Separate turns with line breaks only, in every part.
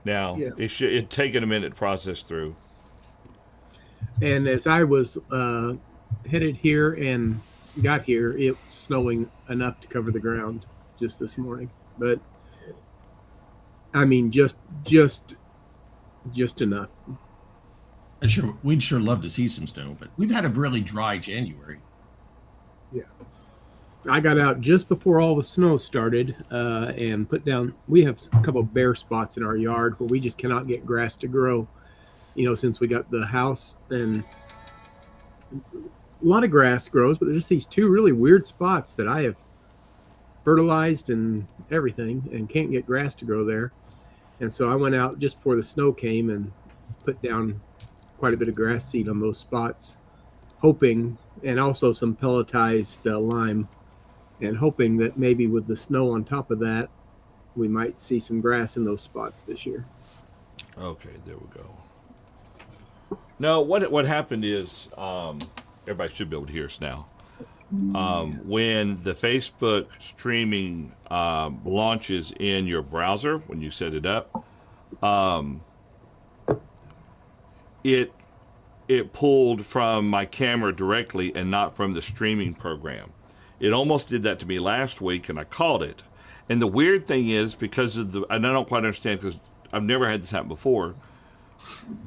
Now,
Yeah.
it taken a minute to process through.
And as I was headed here and got here, it was snowing enough to cover the ground just this morning. But I mean, just just enough.
We'd sure love to see some snow, but we've had a really dry January.
Yeah. I got out just before all the snow started and put down. We have a couple of bare spots in our yard where we just cannot get grass to grow. Since we got the house, and a lot of grass grows, but there's just these two really weird spots that I have fertilized and everything and can't get grass to grow there. And so I went out just before the snow came and put down quite a bit of grass seed on those spots, hoping, and also some pelletized lime, and hoping that maybe with the snow on top of that, we might see some grass in those spots this year.
Okay, there we go. No, what happened is everybody should be able to hear us now. When the Facebook streaming launches in your browser, when you set it up, it pulled from my camera directly and not from the streaming program. It almost did that to me last week, and I caught it. And the weird thing is, because of and I don't quite understand because I've never had this happen before.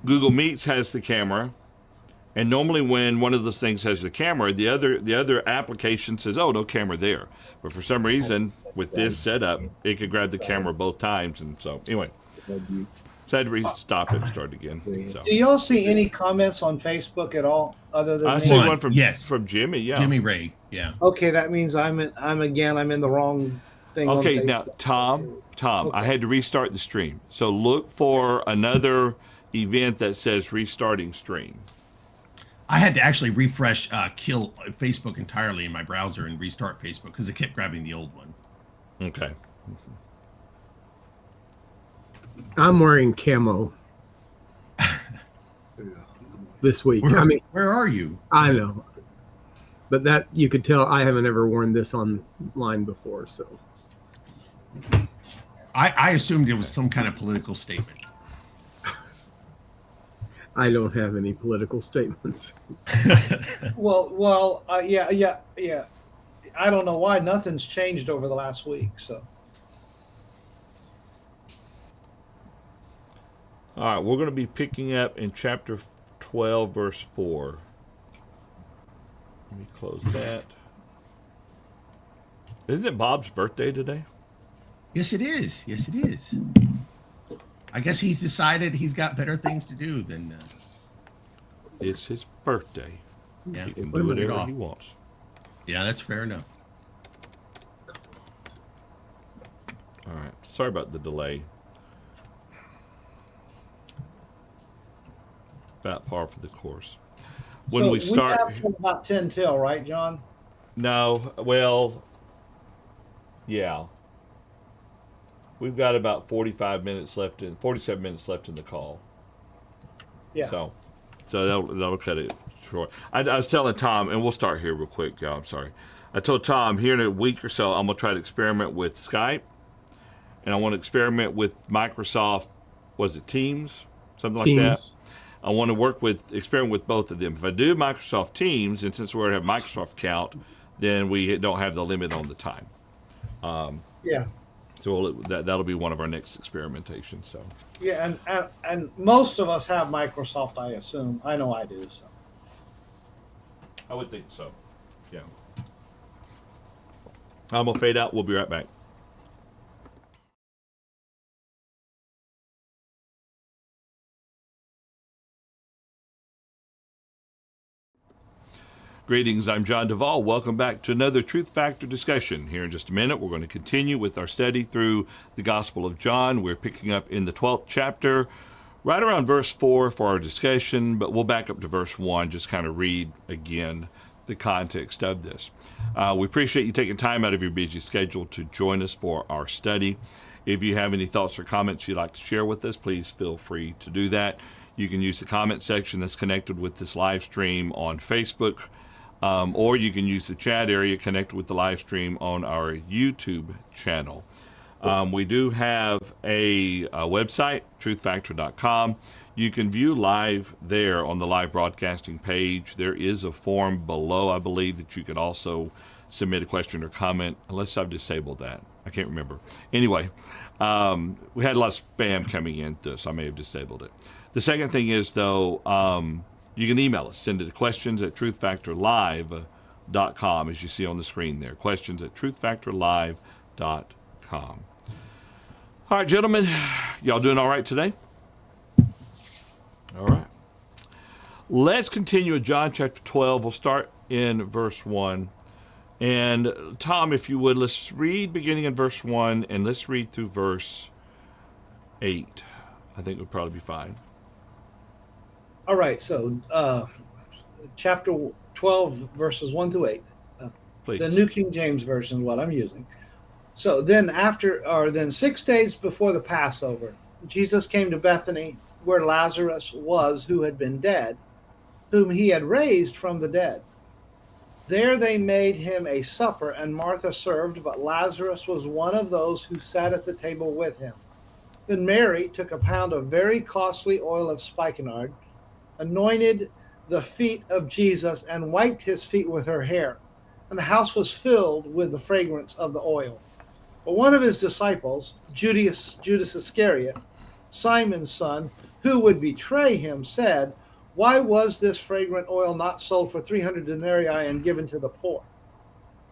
Google Meets has the camera, and normally when one of those things has the camera, the other application says, "Oh, no camera there." But for some reason, with this setup, it could grab the camera both times, and so anyway, so I had to stop it and start again. So.
Do y'all see any comments on Facebook at all, other than
I
me?
see one from
Yes.
from Jimmy. Yeah,
Jimmy Ray, yeah.
Okay, that means I'm in the wrong thing. on
Okay, now
Facebook.
Tom, I
Okay.
had to restart the stream. So look for another event that says restarting stream.
I had to actually refresh, kill Facebook entirely in my browser and restart Facebook because it kept grabbing the old one.
Okay.
I'm wearing camo this week.
Where are you?
I know, but that you could tell I haven't ever worn this online before. So
I assumed it was some kind of political statement.
I don't have any political statements.
Well, yeah. I don't know why nothing's changed over the last week. So
All right, we're going to be picking up in chapter 12, verse 4. Let me close that. Isn't it Bob's birthday today?
Yes, it is. Yes, it is. I guess he's decided he's got better things to do than.
It's his birthday.
Yeah,
He can
let
do
him get
whatever
off.
he wants.
Yeah, that's fair enough.
All right. Sorry about the delay. About par for the course. When
so
we start,
we have till about 10 till, right, John?
no, well, yeah. We've got about 47 minutes left in the call.
Yeah.
So that'll cut it short. I was telling Tom, and we'll start here real quick, y'all. I'm sorry. I told Tom here in a week or so, I'm gonna try to experiment with Skype, and I want to experiment with Microsoft. Was it Teams? Something like that.
Teams.
I want to experiment with both of them. If I do Microsoft Teams, and since we already have Microsoft account, then we don't have the limit on the time.
Yeah.
So that'll be one of our next experimentations. So.
Yeah, and most of us have Microsoft, I assume. I know I do. So.
I would think so. Yeah. I'm gonna fade out. We'll be right back. Greetings, I'm John Duvall. Welcome back to another Truth Factor discussion. Here in just a minute, we're going to continue with our study through the Gospel of John. We're picking up in the 12th chapter, right around verse 4 for our discussion, but we'll back up to verse 1, just kind of read again the context of this. We appreciate you taking time out of your busy schedule to join us for our study. If you have any thoughts or comments you'd like to share with us, please feel free to do that. You can use the comment section that's connected with this live stream on Facebook, or you can use the chat area connected with the live stream on our YouTube channel. We do have a website, truthfactor.com. You can view live there on the live broadcasting page. There is a form below, I believe, that you can also submit a question or comment, unless I've disabled that. I can't remember. Anyway, we had a lot of spam coming in, so I may have disabled it. The second thing is, though, you can email us. Send it to questions@truthfactorlive.com, as you see on the screen there. Questions@truthfactorlive.com. All right, gentlemen, y'all doing all right today? All right. Let's continue with John chapter 12. We'll start in verse 1. And Tom, if you would, let's read beginning in verse 1 and let's read through verse 8. I think it would probably be fine.
All right, so chapter 12, verses 1 through 8.
Please.
The New King James Version is what I'm using. So then 6 days before the Passover, Jesus came to Bethany, where Lazarus was, who had been dead, whom he had raised from the dead. There they made him a supper, and Martha served, but Lazarus was one of those who sat at the table with him. Then Mary took a pound of very costly oil of spikenard, anointed the feet of Jesus, and wiped his feet with her hair. And the house was filled with the fragrance of the oil. But one of his disciples, Judas Iscariot, Simon's son, who would betray him, said, "Why was this fragrant oil not sold for 300 denarii and given to the poor?"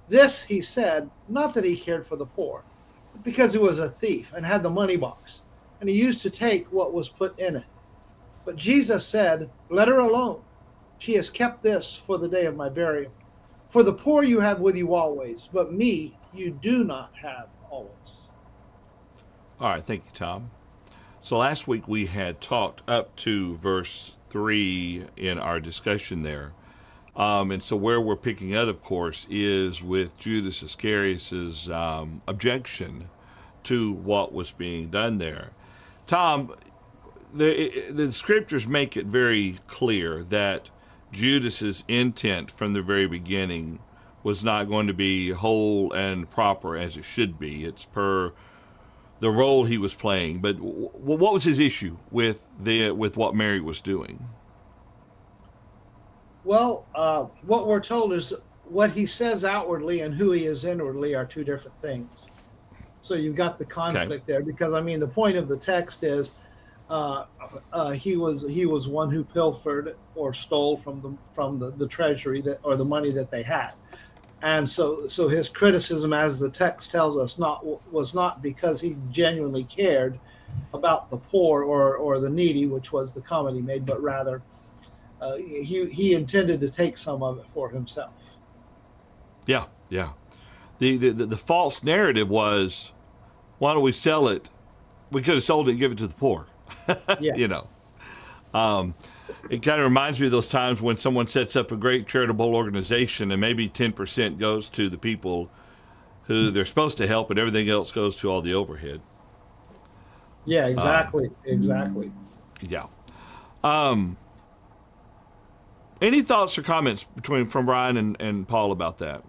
This he said, not that he cared for the poor, but because he was a thief and had the money box, and he used to take what was put in it. But Jesus said, "Let her alone. She has kept this for the day of my burial. For the poor you have with you always, but me you do not have always."
All right, thank you, Tom. So last week we had talked up to verse 3 in our discussion there. And so where we're picking up, of course, is with Judas Iscariot's objection to what was being done there. Tom, the scriptures make it very clear that Judas's intent from the very beginning was not going to be whole and proper as it should be. It's per the role he was playing. But what was his issue with what Mary was doing?
Well, what we're told is what he says outwardly and who he is inwardly are two different things. So you've got the conflict there, because I mean the point of the text is he was one who pilfered or stole from the treasury or the money that they had. And so his criticism, as the text tells us, was not because he genuinely cared about the poor or the needy, which was the comment he made, but rather he intended to take some of it for himself. Yeah.
The false narrative was, why don't we sell it? We could have sold it and give it to the poor.
Yeah.
It kind of reminds me of those times when someone sets up a great charitable organization and maybe 10% goes to the people who they're supposed to help and everything else goes to all the overhead.
Yeah, exactly.
Yeah. Any thoughts or comments from Brian and Paul about that?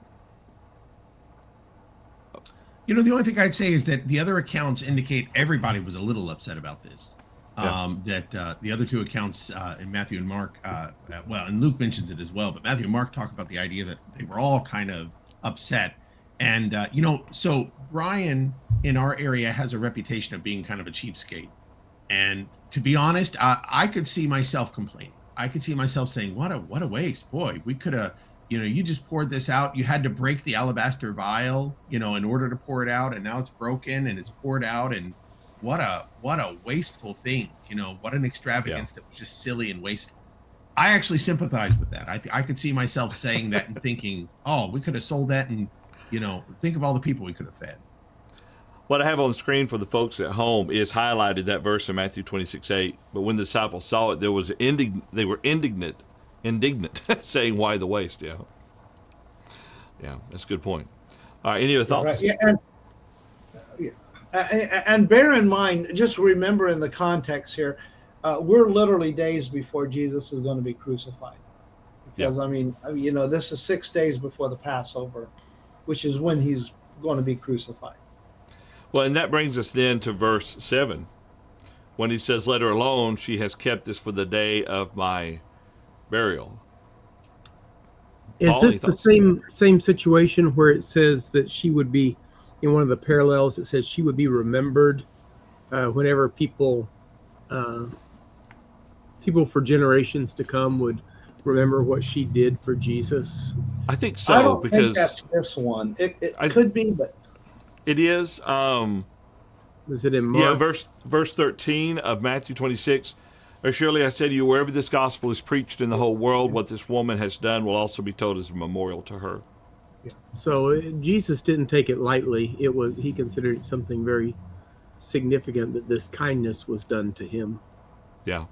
The only thing I'd say is that the other accounts indicate everybody was a little upset about this. That the other two accounts in Matthew and Mark, and Luke mentions it as well, but Matthew and Mark talk about the idea that they were all kind of upset. And, so Brian in our area has a reputation of being kind of a cheapskate. And to be honest, I could see myself complaining. I could see myself saying, what a waste. Boy, we could have, you just poured this out. You had to break the alabaster vial, in order to pour it out. And now it's broken and it's poured out. And what a wasteful thing, what an extravagance that was just silly and wasteful. I actually sympathize with that. I could see myself saying that and thinking, oh, we could have sold that and, think of all the people we could have fed.
What I have on the screen for the folks at home is highlighted that verse in Matthew 26:8. But when the disciples saw it, they were indignant, saying, "Why the waste?" Yeah, that's a good point. All right, any other thoughts?
Right. And bear in mind, just remember in the context here, we're literally days before Jesus is going to be crucified. Because this is 6 days before the Passover, which is when he's going to be crucified.
Well, and that brings us then to verse 7, when he says, "Let her alone, she has kept this for the day of my burial."
Is
Paul,
this
any
the
thoughts?
same situation where it says that she would be, in one of the parallels, it says she would be remembered whenever uh, people for generations to come would remember what she did for Jesus?
I think
I
so,
don't think
because
that's this one. It
I,
could be, but
it is.
Was it in
Yeah,
Mark?
verse 13 of Matthew 26. Surely I say to you, wherever this gospel is preached in the whole world, what this woman has done will also be told as a memorial to her.
So Jesus didn't take it lightly. He considered it something very significant that this kindness was done to him.
Yeah,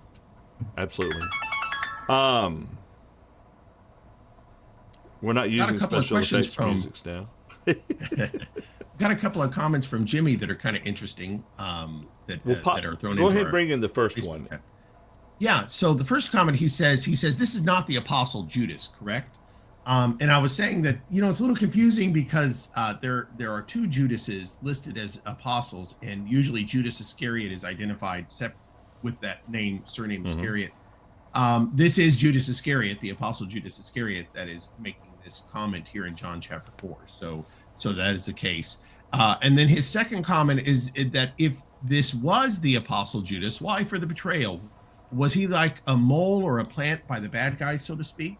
absolutely. Um, we're not
Got a
using
couple of
special
questions
effects
from
music now.
got a couple of comments from Jimmy that are kind of interesting. That that are thrown
Go
into
ahead
our
and bring in the first one.
Yeah. So the first comment he says this is not the apostle Judas, correct? And I was saying that it's a little confusing because there are two Judases listed as apostles, and usually Judas Iscariot is identified with that surname Iscariot. This is Judas Iscariot, the apostle Judas Iscariot, that is making this comment here in John chapter 4. So that is the case. And then his second comment is that if this was the apostle Judas, why for the betrayal? Was he like a mole or a plant by the bad guys, so to speak?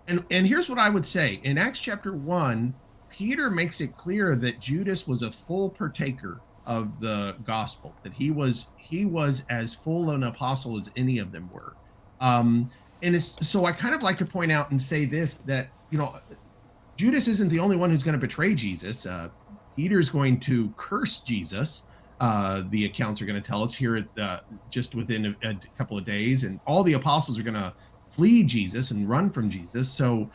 And here's what I would say. In Acts chapter 1, Peter makes it clear that Judas was a full partaker of the gospel, that he was as full an apostle as any of them were. So I kind of like to point out and say this, that Judas isn't the only one who's going to betray Jesus. Peter's going to curse Jesus. The accounts are going to tell us here just within a couple of days, and all the apostles are going to flee Jesus and run from Jesus. So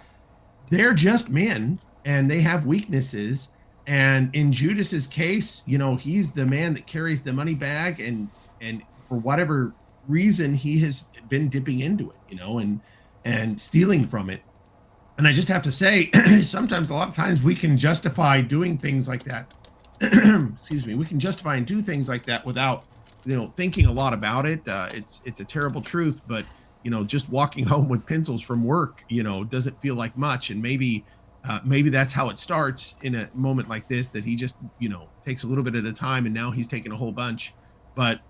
they're just men, and they have weaknesses. And in Judas's case, he's the man that carries the money bag, and for whatever reason, he has been dipping into it, and stealing from it. And I just have to say, sometimes, a lot of times, we can justify doing things like that. Excuse me. We can justify and do things like that without, thinking a lot about it. It's a terrible truth, but just walking home with pencils from work, doesn't feel like much. And maybe that's how it starts in a moment like this, that he just, takes a little bit at a time, and now he's taking a whole bunch. But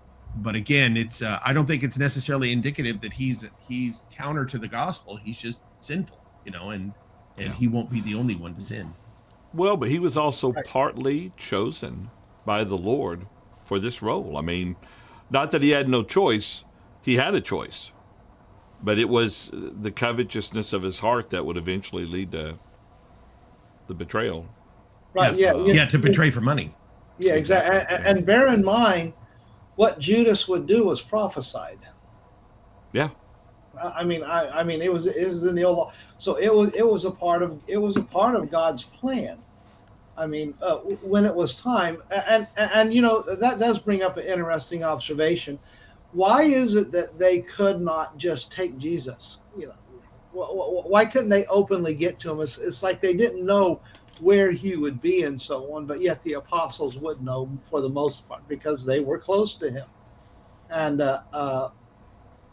again, it's I don't think it's necessarily indicative that he's counter to the gospel. He's just sinful, and he won't be the only one to sin.
Well, but he was also partly chosen by the Lord for this role. I mean, not that he had no choice. He had a choice. But it was the covetousness of his heart that would eventually lead to the betrayal.
right,
To betray for money.
Yeah, exactly. And bear in mind, what Judas would do was prophesied.
Yeah.
I mean, it was in the old law, so it was a part of God's plan. I mean, when it was time, and that does bring up an interesting observation. Why is it that they could not just take Jesus? Why couldn't they openly get to him? It's like they didn't know where he would be and so on, but yet the apostles would know for the most part because they were close to him. And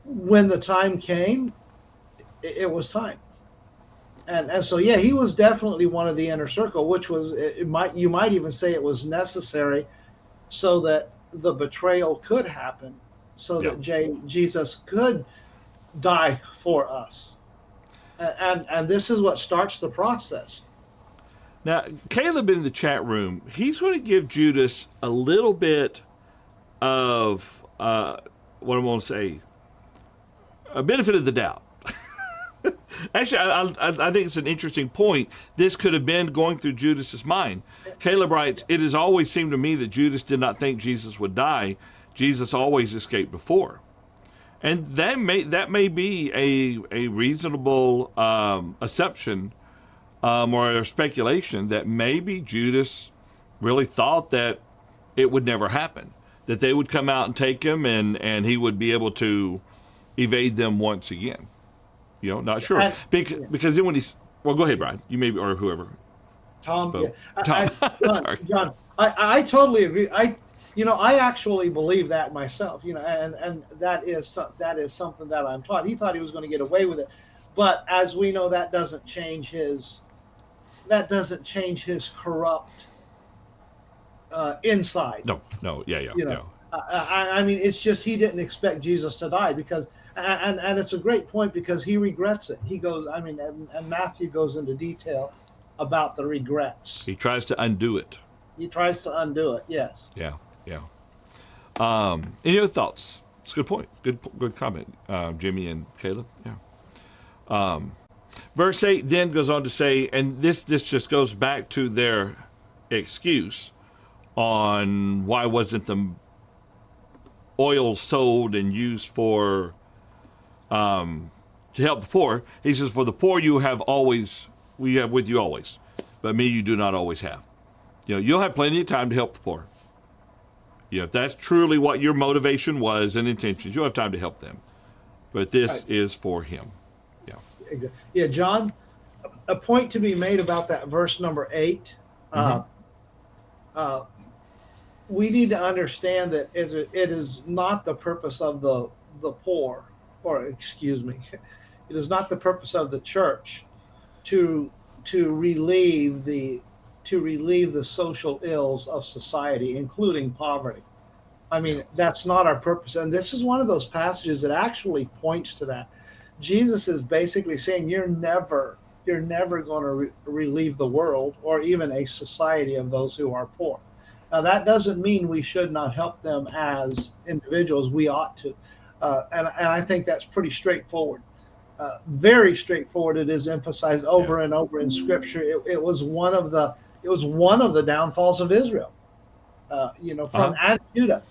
when the time came, it was time. And so, yeah, he was definitely one of the inner circle, which was, you might even say it was necessary so that the betrayal could happen, so that Jesus could die for us. And this is what starts the process.
Now, Caleb in the chat room, he's going to give Judas a little bit of, what I'm going to say, a benefit of the doubt. Actually, I think it's an interesting point. This could have been going through Judas's mind. Caleb writes, "It has always seemed to me that Judas did not think Jesus would die. Jesus always escaped before." And that may be a reasonable assumption or a speculation that maybe Judas really thought that it would never happen, that they would come out and take him, and he would be able to evade them once again. Not sure. Because then when he's... Well, go ahead, Brian. You maybe, or whoever.
Tom,
Tom.
John, I totally agree. I actually believe that myself. And that is something that I'm taught. He thought he was going to get away with it, but as we know, that doesn't change his corrupt inside.
No, yeah.
I mean, it's just he didn't expect Jesus to die because, and it's a great point because he regrets it. He goes, I mean, and Matthew goes into detail about the regrets.
He tries to undo it.
He tries to undo it. Yes.
Yeah. Any other thoughts? It's a good point. Good comment, Jimmy and Caleb. Yeah. Verse 8 then goes on to say, and this just goes back to their excuse on why wasn't the oil sold and used for to help the poor. He says, for the poor we have with you always, but me you do not always have. You'll have plenty of time to help the poor. If that's truly what your motivation was and intentions, you'll have time to help them. But this is for him.
Yeah, John, a point to be made about that verse number 8. We need to understand that it is not the purpose of the poor, or excuse me, it is not the purpose of the church to relieve the social ills of society, including poverty. I mean, that's not our purpose. And this is one of those passages that actually points to that. Jesus is basically saying you're never going to relieve the world or even a society of those who are poor. Now, that doesn't mean we should not help them as individuals. We ought to. And I think that's pretty straightforward. Very straightforward. It is emphasized over and over in Scripture. It was one of the downfalls of Israel. From and Judah.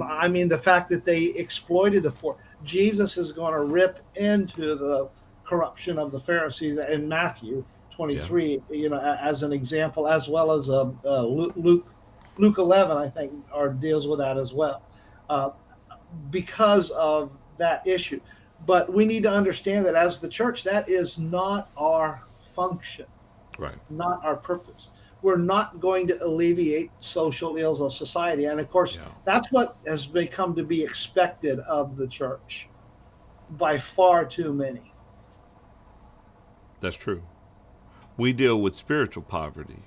I mean, the fact that they exploited the poor. Jesus is going to rip into the corruption of the Pharisees in Matthew 23, as an example, as well as Luke 11, I think, deals with that as well, because of that issue. But we need to understand that as the church, that is not our function,
right?
Not our purpose. We're not going to alleviate social ills of society. And of course, that's what has become to be expected of the church by far too many.
That's true. We deal with spiritual poverty.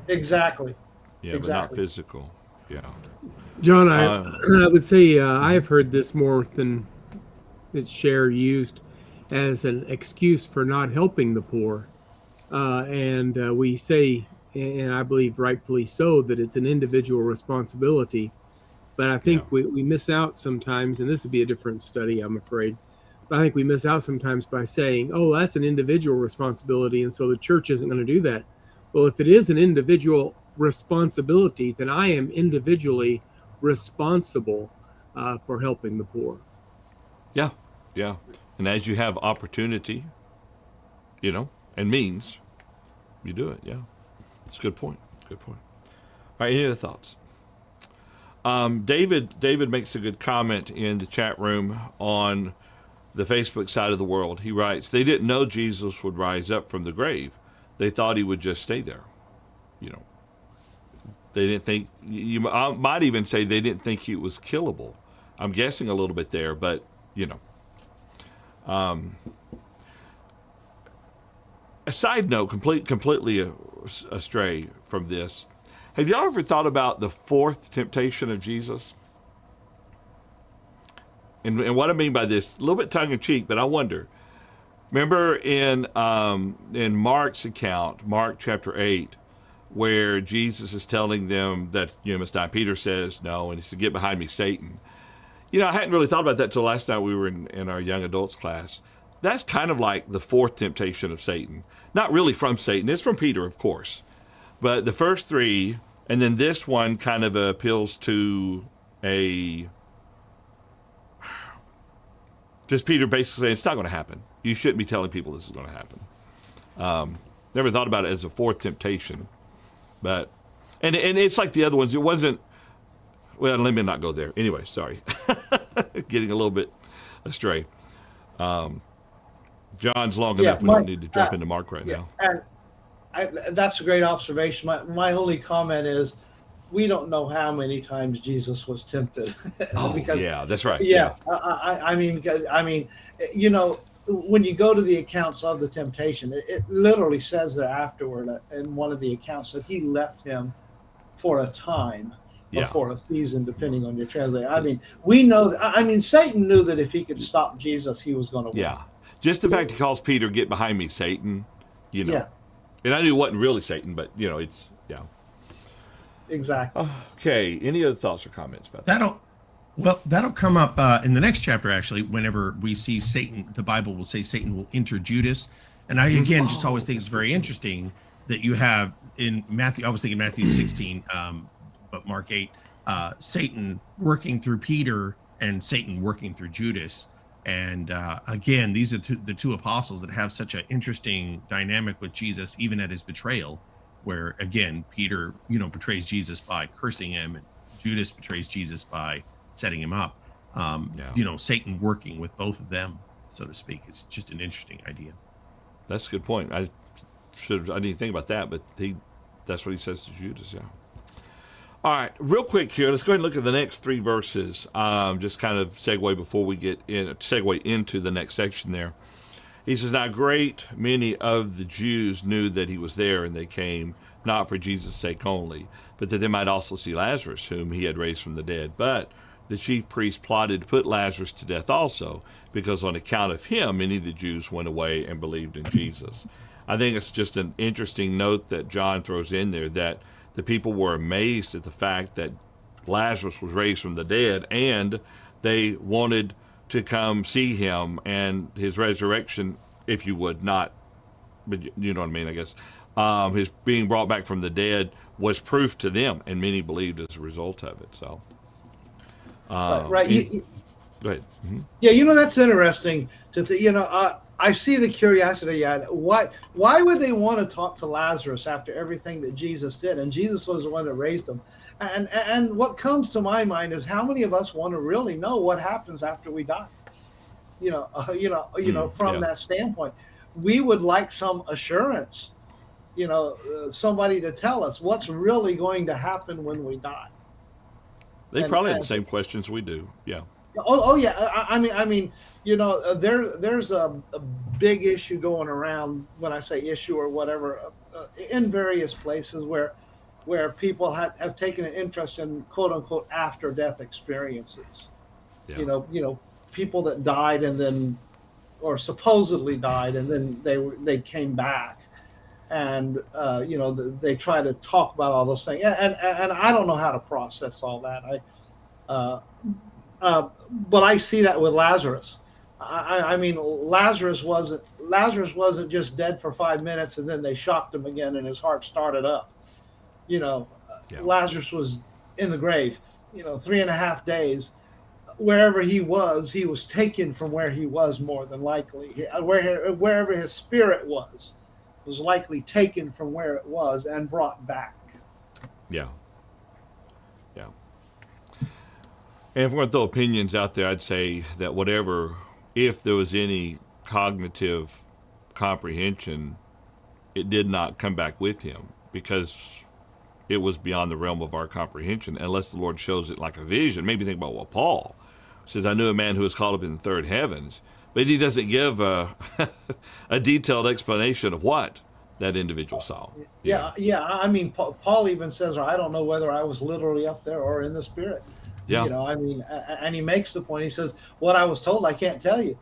Exactly.
Yeah, exactly. But not physical. Yeah.
John, I would say I have heard this more than it's used as an excuse for not helping the poor. And we say, and I believe rightfully so, that it's an individual responsibility. But I think we miss out sometimes, and this would be a different study, I'm afraid. But I think we miss out sometimes by saying, oh, that's an individual responsibility, and so the church isn't going to do that. Well, if it is an individual responsibility, then I am individually responsible for helping the poor. Yeah.
And as you have opportunity, and means, you do it. Yeah, it's a good point. All right, any other thoughts? David makes a good comment in the chat room on the Facebook side of the world. He writes, they didn't know Jesus would rise up from the grave. They thought he would just stay there. They didn't think, I might even say they didn't think he was killable. I'm guessing a little bit there, but a side note, completely astray from this. Have y'all ever thought about the fourth temptation of Jesus? And what I mean by this, a little bit tongue-in-cheek, but I wonder. Remember in Mark's account, Mark chapter 8, where Jesus is telling them that you must die. Peter says no, and he said, "Get behind me, Satan." I hadn't really thought about that till last night. We were in our young adults class. That's kind of like the fourth temptation of Satan. Not really from Satan. It's from Peter, of course. But the first three, and then this one kind of appeals to just Peter basically saying, it's not going to happen. You shouldn't be telling people this is going to happen. Never thought about it as a fourth temptation. But, and it's like the other ones. It wasn't, well, let me not go there. Anyway, sorry. Getting a little bit astray. John's long enough. We don't need to jump into Mark right now.
And that's a great observation. My only comment is we don't know how many times Jesus was tempted.
Oh,
because
yeah, that's right.
yeah, I mean, you know, when you go to the accounts of the temptation, it literally says there afterward in one of the accounts that he left him for a time or
Yeah.
for a season, depending on your translation. I mean, we know. I mean, Satan knew that if he could stop Jesus, he was going to win.
Yeah. Just the fact he calls Peter, "Get behind me, Satan," you know.
Yeah,
And I knew it wasn't really Satan, but, you know, it's, yeah.
exactly.
Okay. Any other thoughts or comments about that?
That'll come up in the next chapter, actually. Whenever we see Satan, the Bible will say Satan will enter Judas. And I, again, just always think it's very interesting that you have in Matthew, I was thinking Matthew 16, but Mark 8, Satan working through Peter and Satan working through Judas. And again, these are the two apostles that have such an interesting dynamic with Jesus, even at his betrayal, where, again, Peter, betrays Jesus by cursing him, and Judas betrays Jesus by setting him up. Satan working with both of them, so to speak. It's just an interesting idea.
That's a good point. I didn't think about that, but that's what he says to Judas, yeah. All right, real quick here, let's go ahead and look at the next 3 verses. Just kind of segue into the next section there. He says, "Now a great many of the Jews knew that he was there, and they came not for Jesus' sake only, but that they might also see Lazarus, whom he had raised from the dead. But the chief priests plotted to put Lazarus to death also, because on account of him many of the Jews went away and believed in Jesus." I think it's just an interesting note that John throws in there, that the people were amazed at the fact that Lazarus was raised from the dead, and they wanted to come see him and his resurrection, if you would, not, but you know what I mean, I guess. His being brought back from the dead was proof to them, and many believed as a result of it. So,
right.
Go ahead. Mm-hmm.
Yeah, that's interesting. I see the curiosity. Why would they want to talk to Lazarus after everything that Jesus did? And Jesus was the one that raised him. And what comes to my mind is, how many of us want to really know what happens after we die? From that standpoint, we would like some assurance. Somebody to tell us what's really going to happen when we die.
They probably had the same questions we do. Yeah.
Oh yeah. I mean, there's a big issue going around, when I say issue or whatever, in various places where people have taken an interest in quote unquote after death experiences. Yeah. People that died and then, or supposedly died, and then they came back, and they try to talk about all those things, and I don't know how to process all that. But I see that with Lazarus. I mean, Lazarus wasn't just dead for 5 minutes and then they shocked him again and his heart started up. Yeah. Lazarus was in the grave, 3.5 days. Wherever he was taken from where he was, more than likely. Wherever his spirit was likely taken from where it was and brought back.
Yeah. Yeah. And if we're going to throw opinions out there, I'd say that if there was any cognitive comprehension, it did not come back with him, because it was beyond the realm of our comprehension, unless the Lord shows it like a vision. Maybe think about what Paul says, "I knew a man who was caught up in the third heavens," but he doesn't give a detailed explanation of what that individual saw.
Yeah. I mean, Paul even says, "I don't know whether I was literally up there or in the spirit."
Yeah.
I mean, and he makes the point. He says, "What I was told, I can't tell you."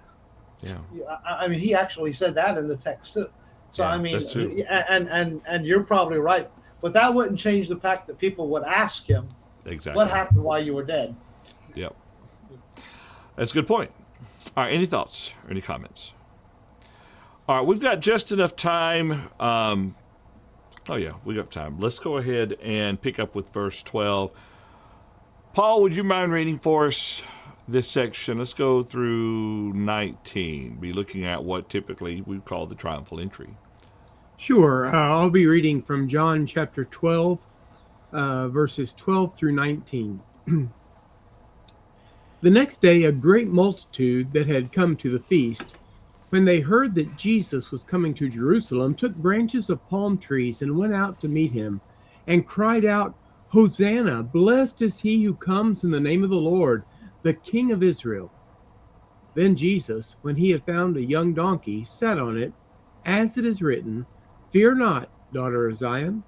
Yeah.
I mean, he actually said that in the text too. So
yeah,
I mean,
that's true.
And you're probably right, but that wouldn't change the fact that people would ask him,
exactly,
what happened while you were dead.
Yep. That's a good point. All right, any thoughts or any comments? All right, we've got just enough time. We got time. Let's go ahead and pick up with verse 12. Paul, would you mind reading for us this section? Let's go through 19. Be looking at what typically we call the triumphal entry.
Sure. I'll be reading from John chapter 12, verses 12 through 19. The next day, a great multitude that had come to the feast, when they heard that Jesus was coming to Jerusalem, took branches of palm trees and went out to meet him, and cried out, Hosanna, blessed is he who comes in the name of the Lord, the King of Israel. Then Jesus, when he had found a young donkey, sat on it, as it is written, Fear not, daughter of Zion.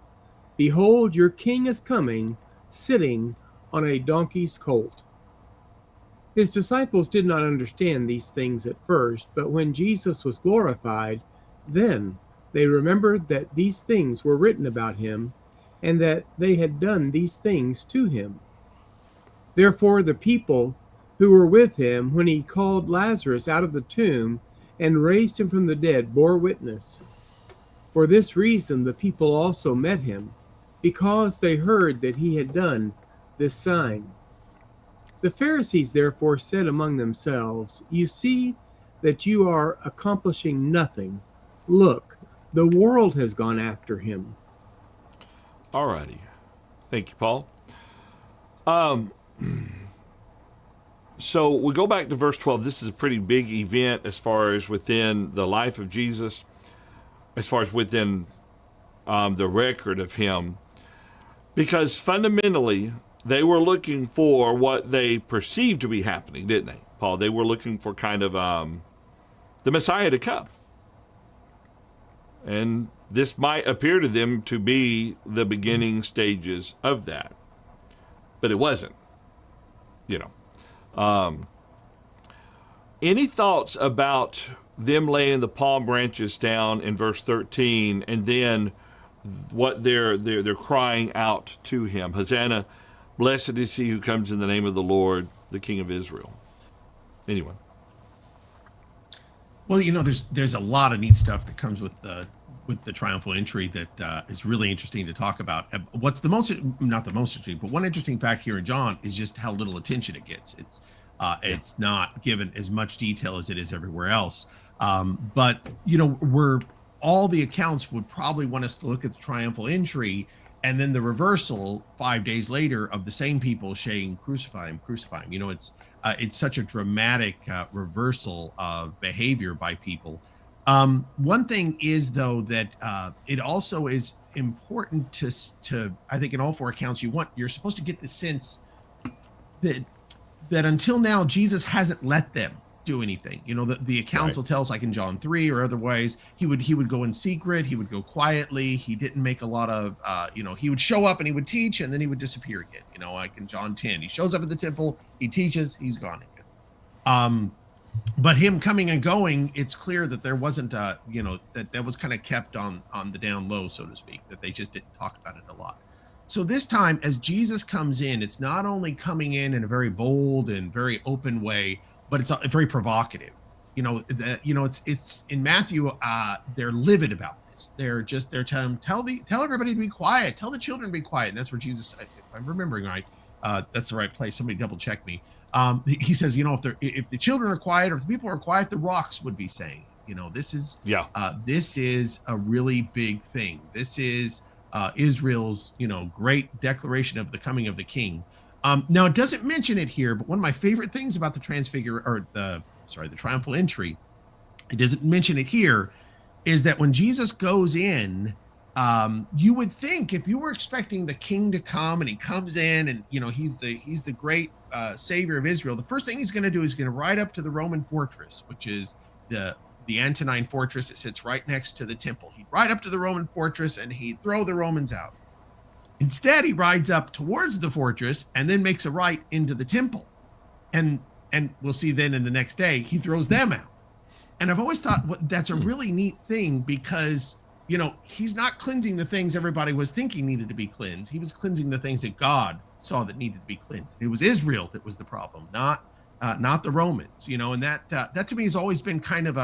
Behold, your king is coming, sitting on a donkey's colt. His disciples did not understand these things at first, but when Jesus was glorified, then they remembered that these things were written about him, and that they had done these things to him. Therefore the people who were with him when he called Lazarus out of the tomb and raised him from the dead bore witness. For this reason the people also met him, because they heard that he had done this sign. The Pharisees therefore said among themselves, You see that you are accomplishing nothing. Look, the world has gone after him.
All righty. Thank you, Paul. So we go back to verse 12. This is a pretty big event as far as within the life of Jesus, as far as within the record of him, because fundamentally they were looking for what they perceived to be happening, didn't they, Paul? They were looking for kind of the Messiah to come. And this might appear to them to be the beginning stages of that. But it wasn't, Any thoughts about them laying the palm branches down in verse 13 and then what they're crying out to him? Hosanna, blessed is he who comes in the name of the Lord, the King of Israel. Anyone?
Well, there's a lot of neat stuff that comes with the triumphal entry that is really interesting to talk about. What's not the most interesting, but one interesting fact here in John is just how little attention it gets. It's not given as much detail as it is everywhere else. But all the accounts would probably want us to look at the triumphal entry and then the reversal 5 days later of the same people saying, crucify him, crucify him. It's such a dramatic reversal of behavior by people. One thing is, though, that it also is important to I think in all four accounts you're supposed to get the sense that until now Jesus hasn't let them do anything. The accounts will tell us, like in John 3 or otherwise, he would go in secret, he would go quietly, he didn't make a lot of he would show up and he would teach and then he would disappear again. Like in John 10, he shows up at the temple, he teaches, he's gone again. But him coming and going, it's clear that there wasn't that was kind of kept on the down low, so to speak, that they just didn't talk about it a lot. So this time, as Jesus comes in, it's not only coming in a very bold and very open way, but it's very provocative. It's in Matthew, they're livid about this. They're telling him, tell everybody to be quiet, tell the children to be quiet. And that's where Jesus, if I'm remembering right, that's the right place. Somebody double check me. He says, if the children are quiet or if the people are quiet, the rocks would be saying, this is a really big thing. This is Israel's, great declaration of the coming of the king. Now it doesn't mention it here, but one of my favorite things about the the triumphal entry, it doesn't mention it here, is that when Jesus goes in, you would think if you were expecting the king to come and he comes in and he's the great savior of Israel, the first thing he's going to do is going to ride up to the Roman fortress, which is the Antonine fortress that sits right next to the temple. He'd ride up to the Roman fortress and he'd throw the Romans out. Instead, he rides up towards the fortress and then makes a right into the temple. And we'll see then in the next day, he throws them out. And I've always thought that's a really neat thing because, he's not cleansing the things everybody was thinking needed to be cleansed. He was cleansing the things that God saw that needed to be cleansed. It was Israel that was the problem, not the Romans, and that to me has always been kind of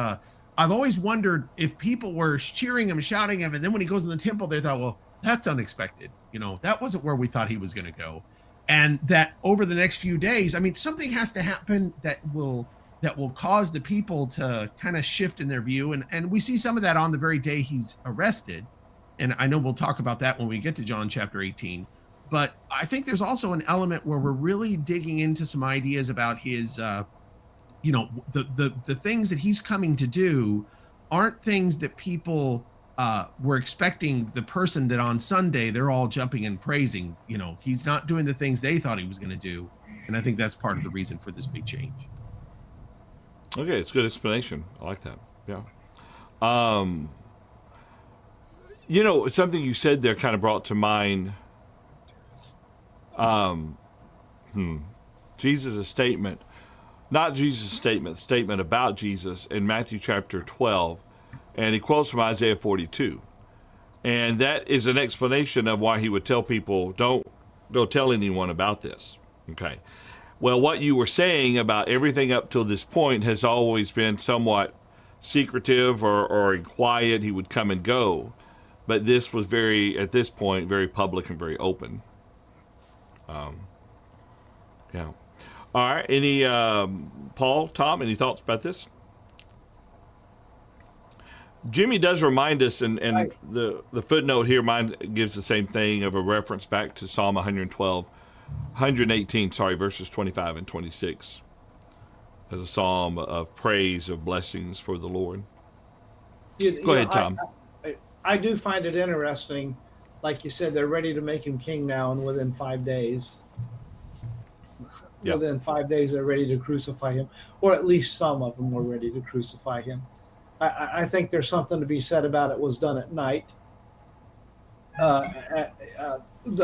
I've always wondered if people were cheering him, shouting him, and then when he goes in the temple, they thought, well, that's unexpected. That wasn't where we thought he was going to go. And that over the next few days, something has to happen that will cause the people to kind of shift in their view. And we see some of that on the very day he's arrested. And I know we'll talk about that when we get to John chapter 18. But I think there's also an element where we're really digging into some ideas about his, the things that he's coming to do aren't things that people we're expecting the person that on Sunday they're all jumping and praising. You know, he's not doing the things they thought he was going to do, and I think that's part of the reason for this big change.
Okay, it's a good explanation. I like that. Yeah. You know, something you said there kind of brought to mind Jesus' statement, not Jesus' statement about Jesus in Matthew chapter 12. And he quotes from Isaiah 42. And that is an explanation of why he would tell people, don't go tell anyone about this. Okay. Well, what you were saying about everything up till this point has always been somewhat secretive or quiet. He would come and go. But this was at this point, very public and very open. Yeah. All right. Any, Paul, Tom, any thoughts about this? Jimmy does remind us, and the footnote here gives the same thing of a reference back to Psalm 118, verses 25 and 26, as a psalm of praise, of blessings for the Lord. Go ahead, Tom.
I do find it interesting. Like you said, they're ready to make him king now, and within 5 days.
Yeah.
Within 5 days, they're ready to crucify him, or at least some of them were ready to crucify him. I think there's something to be said about it was done at night. The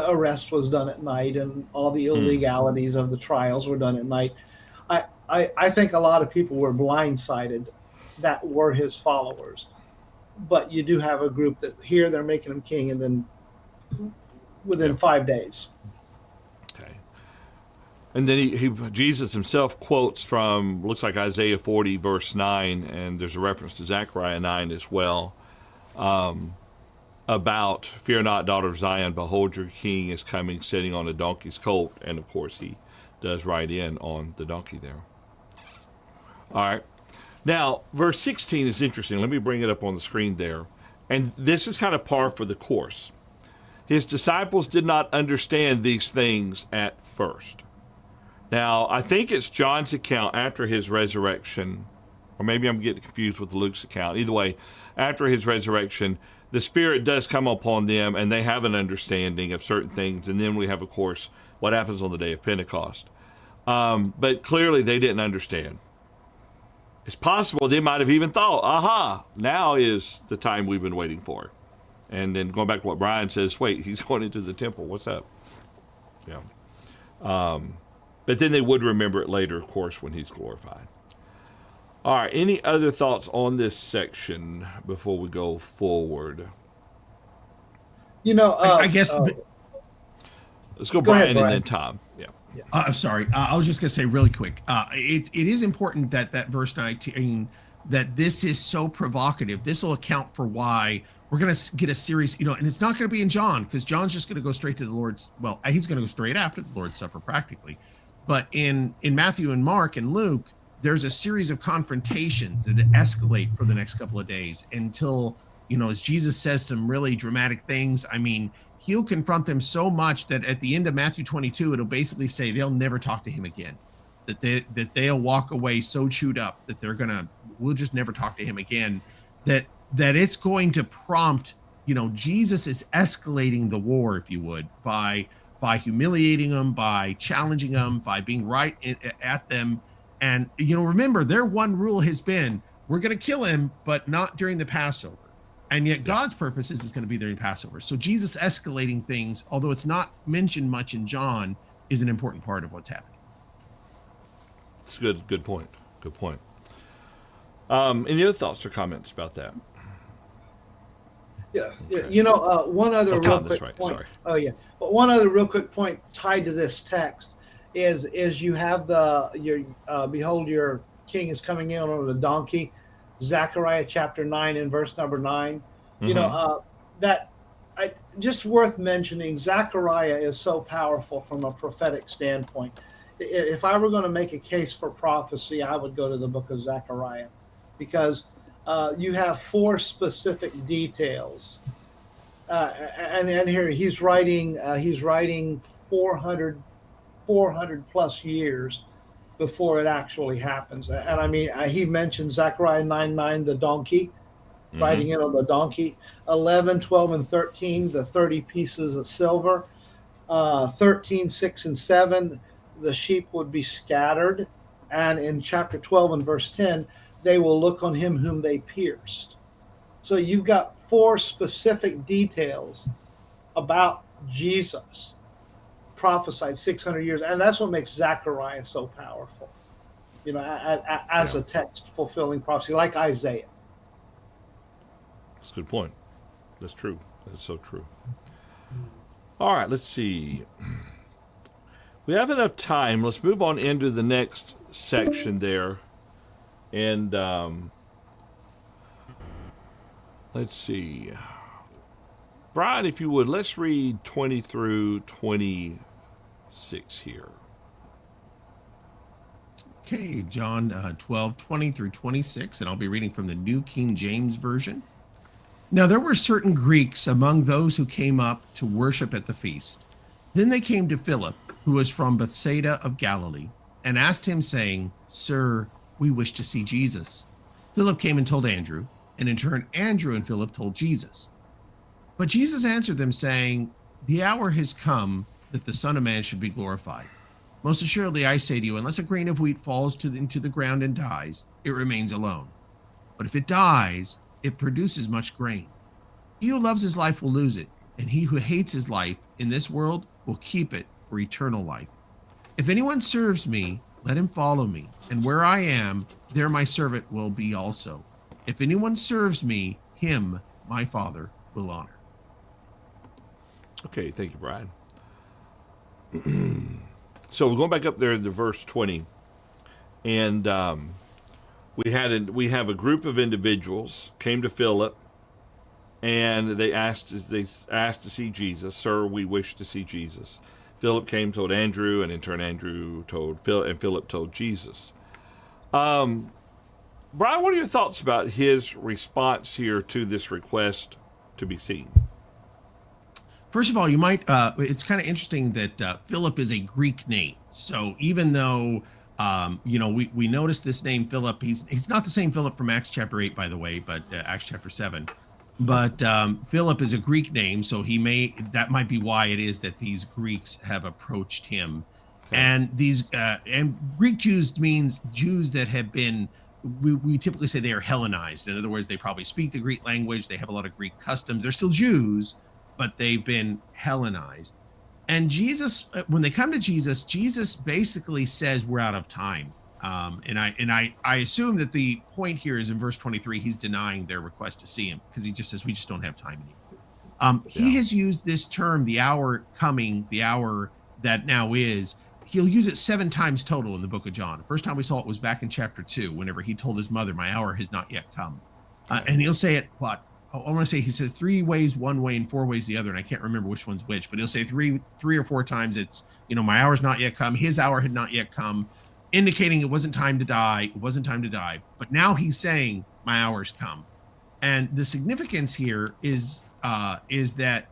arrest was done at night, and all the illegalities of the trials were done at night. I think a lot of people were blindsided that were his followers. But you do have a group that here they're making him king, and then within 5 days.
Okay. And then Jesus himself quotes from, looks like Isaiah 40, verse 9, and there's a reference to Zechariah 9 as well, about, fear not, daughter of Zion, behold, your king is coming, sitting on a donkey's colt. And, of course, he does ride in on the donkey there. All right. Now, verse 16 is interesting. Let me bring it up on the screen there. And this is kind of par for the course. His disciples did not understand these things at first. Now, I think it's John's account after his resurrection, or maybe I'm getting confused with Luke's account. Either way, after his resurrection, the Spirit does come upon them, and they have an understanding of certain things. And then we have, of course, what happens on the day of Pentecost. But clearly, they didn't understand. It's possible they might have even thought, aha, now is the time we've been waiting for. And then going back to what Brian says, wait, he's going into the temple. What's up? Yeah. But then they would remember it later, of course, when he's glorified. All right. Any other thoughts on this section before we go forward?
You know,
I guess.
Let's go Brian, and then Tom. Yeah.
I'm sorry. I was just going to say really quick. It is important that verse 19, that this is so provocative. This will account for why we're going to get a series, and it's not going to be in John, because John's just going to go straight to the Lord's. Well, he's going to go straight after the Lord's Supper practically. But in Matthew and Mark and Luke, there's a series of confrontations that escalate for the next couple of days until, as Jesus says some really dramatic things. I mean, he'll confront them so much that at the end of Matthew 22, it'll basically say they'll never talk to him again, that they'll walk away so chewed up that we'll just never talk to him again, that it's going to prompt, Jesus is escalating the war, if you would, by humiliating them, by challenging them, by being right at them. And, remember, their one rule has been, we're going to kill him, but not during the Passover. And yet God's purposes is going to be during Passover. So Jesus escalating things, although it's not mentioned much in John, is an important part of what's happening.
It's a good point. Good point. Any other thoughts or comments about that?
Yeah.
Okay.
One other real
Tom,
quick
right.
point.
Sorry.
Oh, yeah. But one other real quick point tied to this text is you have behold, your king is coming in on a donkey, Zechariah chapter 9 and verse number 9. Just worth mentioning, Zechariah is so powerful from a prophetic standpoint. If I were going to make a case for prophecy, I would go to the book of Zechariah, because you have 4 specific details. And here he's writing 400 plus years before it actually happens. And I mean, he mentioned Zechariah 9:9, the donkey. riding in on the donkey. 11, 12, and 13, the 30 pieces of silver. 13, 6, and 7, the sheep would be scattered. And in chapter 12 and verse 10, they will look on him whom they pierced. So you've got 4 specific details about Jesus prophesied 600 years. And that's what makes Zechariah so powerful, as a text fulfilling prophecy, like Isaiah.
That's a good point. That's true. That's so true. All right, let's see. We have enough time. Let's move on into the next section there. And let's see. Brian, if you would, let's read 20 through 26 here.
Okay, John 12, 20 through 26, and I'll be reading from the New King James Version. Now there were certain Greeks among those who came up to worship at the feast. Then they came to Philip, who was from Bethsaida of Galilee, and asked him, saying, Sir, we wish to see Jesus. Philip came and told Andrew, and in turn Andrew and Philip told Jesus. But Jesus answered them, saying, The hour has come that the Son of Man should be glorified. Most assuredly I say to you, unless a grain of wheat falls into the ground and dies, it remains alone. But if it dies, it produces much grain. He who loves his life will lose it, and he who hates his life in this world will keep it for eternal life. If anyone serves me, let him follow me, and where I am, there my servant will be also. If anyone serves me, him my Father will honor.
Okay, thank you, Brian. So we're going back up there to verse 20, and we have a group of individuals came to Philip, and they asked to see Jesus. Sir, we wish to see Jesus. Philip came, told Andrew, and in turn Andrew told Philip, and Philip told Jesus. Brian, what are your thoughts about his response here to this request to be seen?
First of all, you might, it's kind of interesting that Philip is a Greek name. So even though, we noticed this name Philip, he's not the same Philip from Acts chapter 8, by the way, but Acts chapter 7. But Philip is a Greek name, so that might be why it is that these Greeks have approached him. Okay. And Greek Jews means Jews that have been, we typically say they are Hellenized. In other words, they probably speak the Greek language. They have a lot of Greek customs. They're still Jews, but they've been Hellenized. And Jesus, when they come to Jesus, Jesus basically says we're out of time. And I assume that the point here is in verse 23, he's denying their request to see him because he just says we just don't have time anymore. He has used this term, the hour coming, the hour that now is. He'll use it 7 times total in the book of John. The first time we saw it was back in chapter 2, whenever he told his mother, my hour has not yet come. And he'll say it, I want to say he says 3 ways one way and 4 ways the other, and I can't remember which one's which, but he'll say three or 4 times it's, my hour's not yet come, his hour had not yet come, indicating it wasn't time to die, But now he's saying my hour's come. And the significance here is that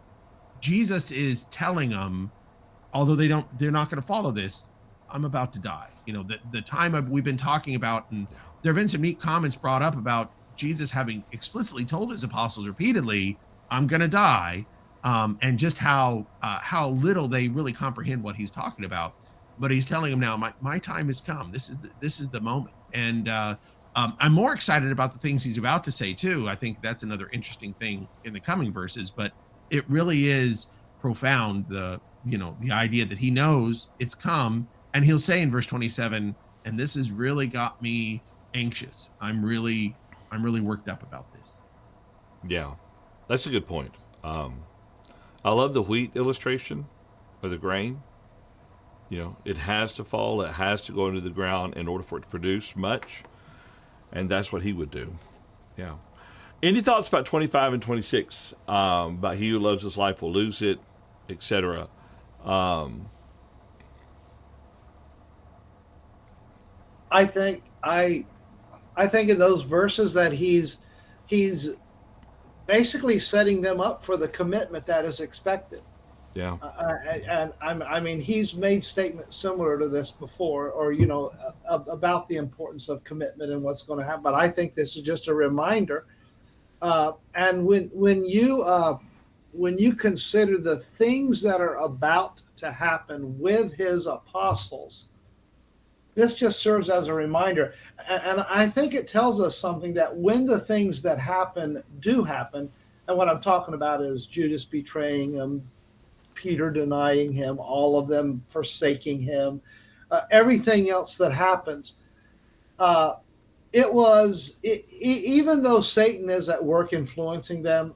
Jesus is telling them, although they're not going to follow this, I'm about to die. The time we've been talking about, and there have been some neat comments brought up about Jesus having explicitly told his apostles repeatedly, I'm going to die, and just how little they really comprehend what he's talking about. But he's telling them now, my time has come. This is the moment. And I'm more excited about the things he's about to say too. I think that's another interesting thing in the coming verses, but it really is profound. The idea that he knows it's come, and he'll say in verse 27, and this has really got me anxious. I'm really worked up about this.
Yeah, that's a good point. I love the wheat illustration or the grain. It has to fall, it has to go into the ground in order for it to produce much. And that's what he would do. Yeah. Any thoughts about 25 and 26? About he who loves his life will lose it, etc.
I think in those verses that he's basically setting them up for the commitment that is expected.
Yeah.
And he's made statements similar to this before, or about the importance of commitment and what's going to happen. But I think this is just a reminder And when you consider the things that are about to happen with his apostles, this just serves as a reminder. And I think it tells us something, that when the things that happen do happen, and what I'm talking about is Judas betraying him, Peter denying him, all of them forsaking him, everything else that happens, even though Satan is at work influencing them,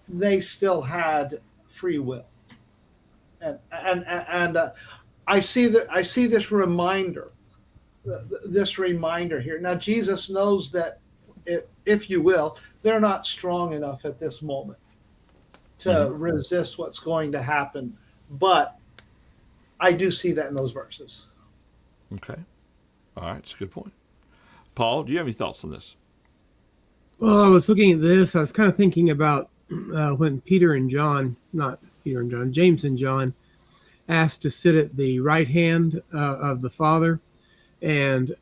they still had free will. And I see this reminder here. Now Jesus knows that, if you will, they're not strong enough at this moment to resist what's going to happen, but I do see that in those verses.
Okay. All right. It's a good point. Paul, do you have any thoughts on this?
Well, I was looking at this. I was kind of thinking about when James and John asked to sit at the right hand of the Father, and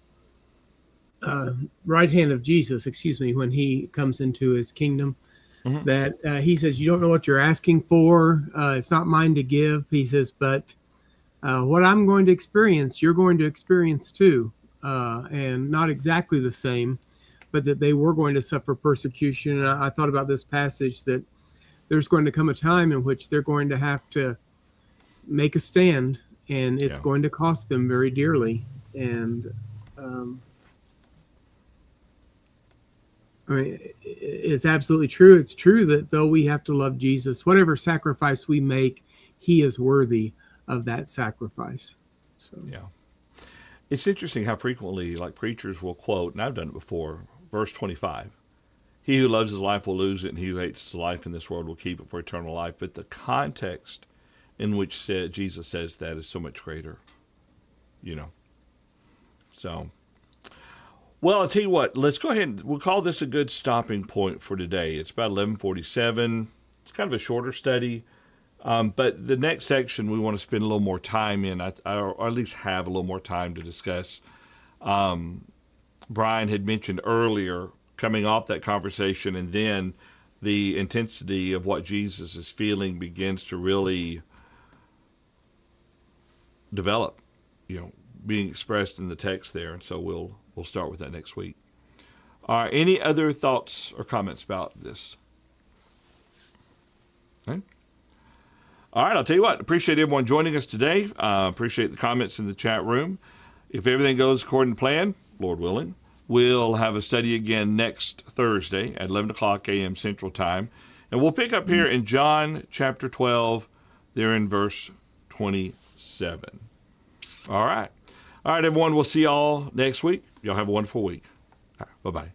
right hand of Jesus, when he comes into his kingdom, that he says, you don't know what you're asking for. It's not mine to give. He says, but what I'm going to experience, you're going to experience too. And not exactly the same, but that they were going to suffer persecution. And I thought about this passage, that there's going to come a time in which they're going to have to make a stand, and it's going to cost them very dearly. And I mean, it's absolutely true. It's true that though we have to love Jesus, whatever sacrifice we make, he is worthy of that sacrifice. So.
Yeah. It's interesting how frequently, like, preachers will quote, and I've done it before, verse 25. He who loves his life will lose it, and he who hates his life in this world will keep it for eternal life. But the context in which Jesus says that is so much greater, So, well, I'll tell you what, let's go ahead and we'll call this a good stopping point for today. It's about 11:47. It's kind of a shorter study. But the next section we want to spend a little more time in, or at least have a little more time to discuss. Brian had mentioned earlier, coming off that conversation, and then the intensity of what Jesus is feeling begins to really develop, being expressed in the text there. And so we'll start with that next week. All right, any other thoughts or comments about this? Okay. All right, I'll tell you what, appreciate everyone joining us today. Appreciate the comments in the chat room. If everything goes according to plan, Lord willing, we'll have a study again next Thursday at 11 o'clock a.m. Central Time. And we'll pick up here in John chapter 12, there in verse 27. All right. All right, everyone, we'll see y'all next week. Y'all have a wonderful week. All right, bye-bye.